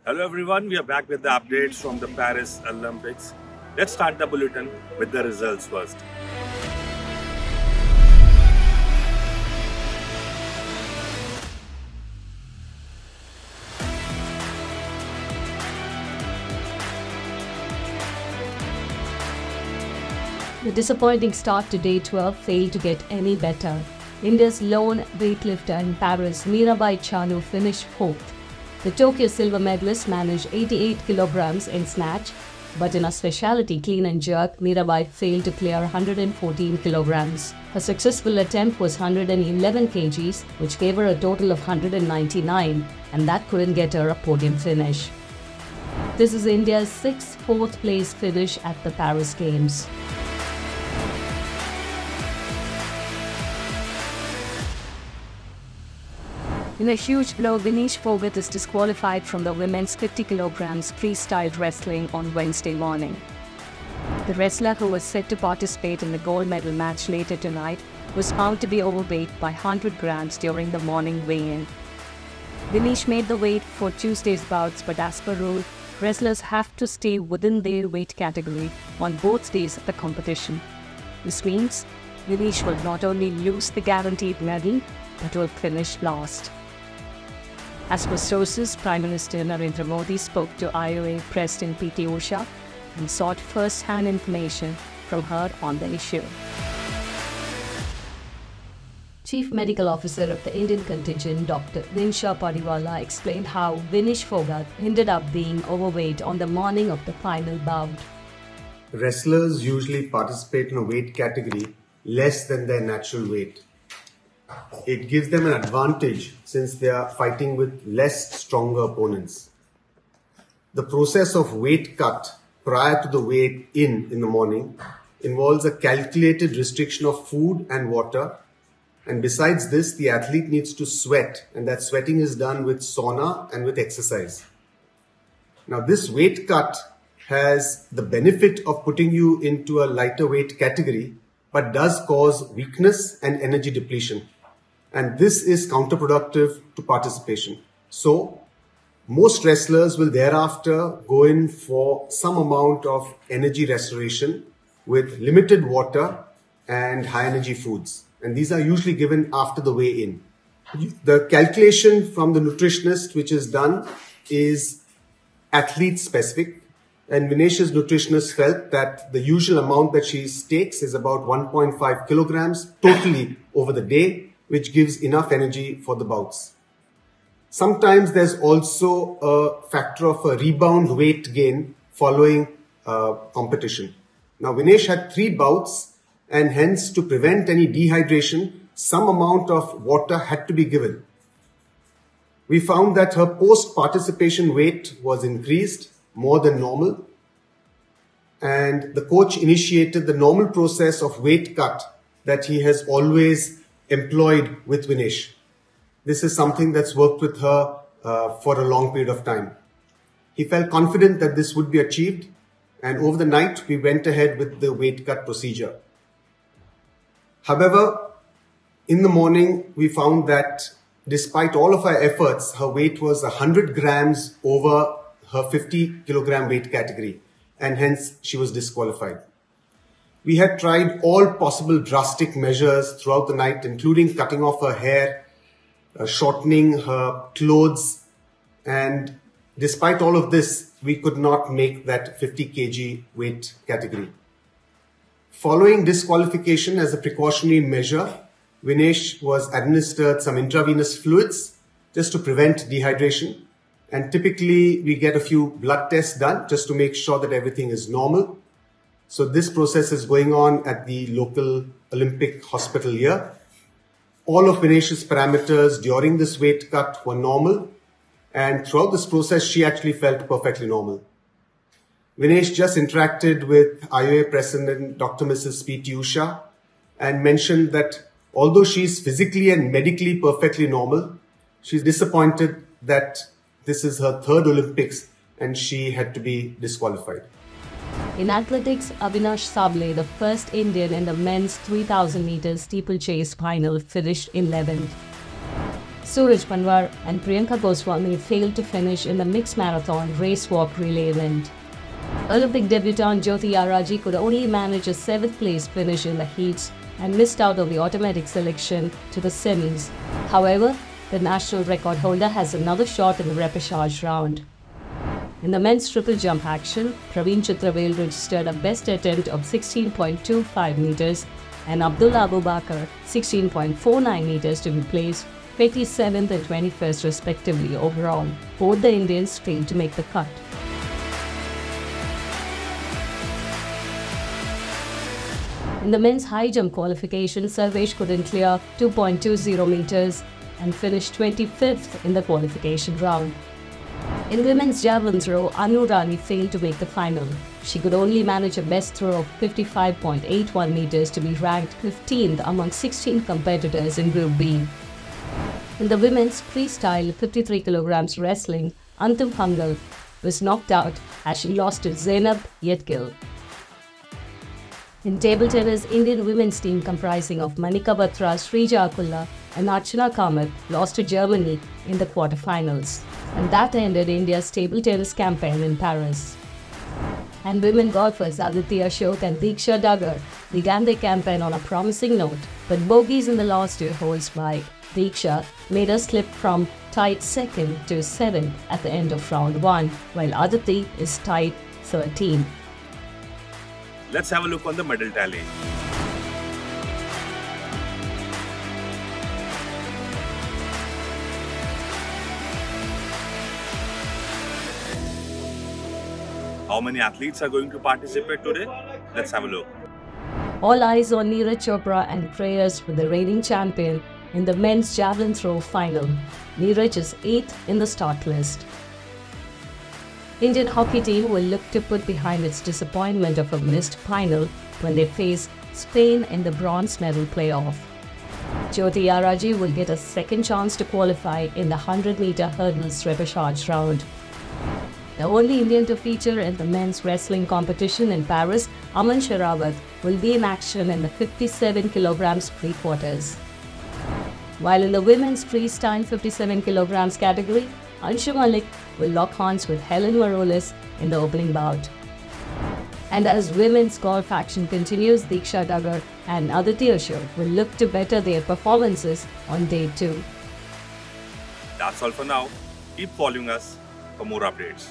Hello everyone, we are back with the updates from the Paris Olympics. Let's start the bulletin with the results first. The disappointing start to day 12 failed to get any better. India's lone weightlifter in Paris, Mirabai Chanu, finished fourth. The Tokyo silver medalist managed 88 kilograms in snatch, but in a specialty clean and jerk, Mirabai failed to clear 114 kilograms. Her successful attempt was 111 kgs, which gave her a total of 199, and that couldn't get her a podium finish. This is India's sixth fourth place finish at the Paris Games. In a huge blow, Vinesh Phogat is disqualified from the women's 50 kilograms freestyle wrestling on Wednesday morning. The wrestler, who was set to participate in the gold medal match later tonight, was found to be overweight by 100 grams during the morning weigh-in. Vinesh made the weight for Tuesday's bouts, but as per rule, wrestlers have to stay within their weight category on both days of the competition. This means Vinesh will not only lose the guaranteed medal, but will finish last. As per sources, Prime Minister Narendra Modi spoke to IOA President PT Usha and sought first-hand information from her on the issue. Chief Medical Officer of the Indian contingent, Dr. Dinsha Padiwala, explained how Vinesh Phogat ended up being overweight on the morning of the final bout. Wrestlers usually participate in a weight category less than their natural weight. It gives them an advantage since they are fighting with less stronger opponents. The process of weight cut prior to the weight in the morning involves a calculated restriction of food and water, and besides this, the athlete needs to sweat, and that sweating is done with sauna and with exercise. Now, this weight cut has the benefit of putting you into a lighter weight category, but does cause weakness and energy depletion. And this is counterproductive to participation. So, most wrestlers will thereafter go in for some amount of energy restoration with limited water and high energy foods. And these are usually given after the weigh-in. The calculation from the nutritionist which is done is athlete specific. And Vinesh's nutritionist felt that the usual amount that she takes is about 1.5 kilograms totally over the day, which gives enough energy for the bouts. Sometimes there's also a factor of a rebound weight gain following competition. Now, Vinesh had 3 bouts, and hence to prevent any dehydration, some amount of water had to be given. We found that her post-participation weight was increased more than normal, and the coach initiated the normal process of weight cut that he has always employed with Vinesh. This is something that's worked with her for a long period of time. He felt confident that this would be achieved, and over the night we went ahead with the weight cut procedure. However, in the morning we found that despite all of our efforts, her weight was 100 grams over her 50 kilogram weight category, and hence she was disqualified. We had tried all possible drastic measures throughout the night, including cutting off her hair, shortening her clothes, and despite all of this, we could not make that 50 kg weight category. Following disqualification as a precautionary measure, Vinesh was administered some intravenous fluids just to prevent dehydration. And typically we get a few blood tests done just to make sure that everything is normal. So this process is going on at the local Olympic hospital here. All of Vinesh's parameters during this weight cut were normal, and throughout this process she actually felt perfectly normal. Vinesh just interacted with IOA President Dr. Mrs. P.T. Usha and mentioned that although she's physically and medically perfectly normal, she's disappointed that this is her 3rd Olympics and she had to be disqualified. In athletics, Avinash Sable, the first Indian in the men's 3000 meters steeplechase final, finished 11th. Suraj Panwar and Priyanka Goswami failed to finish in the mixed marathon race walk relay event. Olympic debutant Jyoti Araji could only manage a 7th place finish in the heats and missed out on the automatic selection to the semis. However, the national record holder has another shot in the repechage round. In the men's triple jump action, Praveen Chitravel registered a best attempt of 16.25 meters and Abdullah Abubakar 16.49 meters to be placed 27th and 21st respectively overall. Both the Indians failed to make the cut. In the men's high jump qualification, Sarvesh couldn't clear 2.20 meters and finished 25th in the qualification round. In women's javelin throw, Anu Rani failed to make the final. She could only manage a best throw of 55.81 meters to be ranked 15th among 16 competitors in Group B. In the women's freestyle 53 kg wrestling, Antum Hangal was knocked out as she lost to Zainab Yetgil. In table tennis, Indian women's team comprising of Manika Batra, Srija Akulla and Archana Kamath lost to Germany in the quarterfinals. And that ended India's table tennis campaign in Paris. And women golfers Aditi Ashok and Diksha Dagar began their campaign on a promising note, but bogeys in the last 2 holes by Diksha made her slip from tied 2nd to 7th at the end of round 1, while Aditi is tied 13th. Let's have a look on the medal tally. How many athletes are going to participate today? Let's have a look. All eyes on Neeraj Chopra and prayers for the reigning champion in the men's javelin throw final. Neeraj is 8th in the start list. Indian hockey team will look to put behind its disappointment of a missed final when they face Spain in the bronze medal playoff. Jyoti Araji will get a second chance to qualify in the 100-meter hurdles repechage round. The only Indian to feature in the men's wrestling competition in Paris, Aman Sherawat, will be in action in the 57 kg pre-quarters. While in the women's freestyle 57 kg category, Anshu Malik will lock horns with Helen Maroulis in the opening bout. And as women's golf action continues, Diksha Dagar and Aditi Ashok will look to better their performances on day 2. That's all for now. Keep following us for more updates.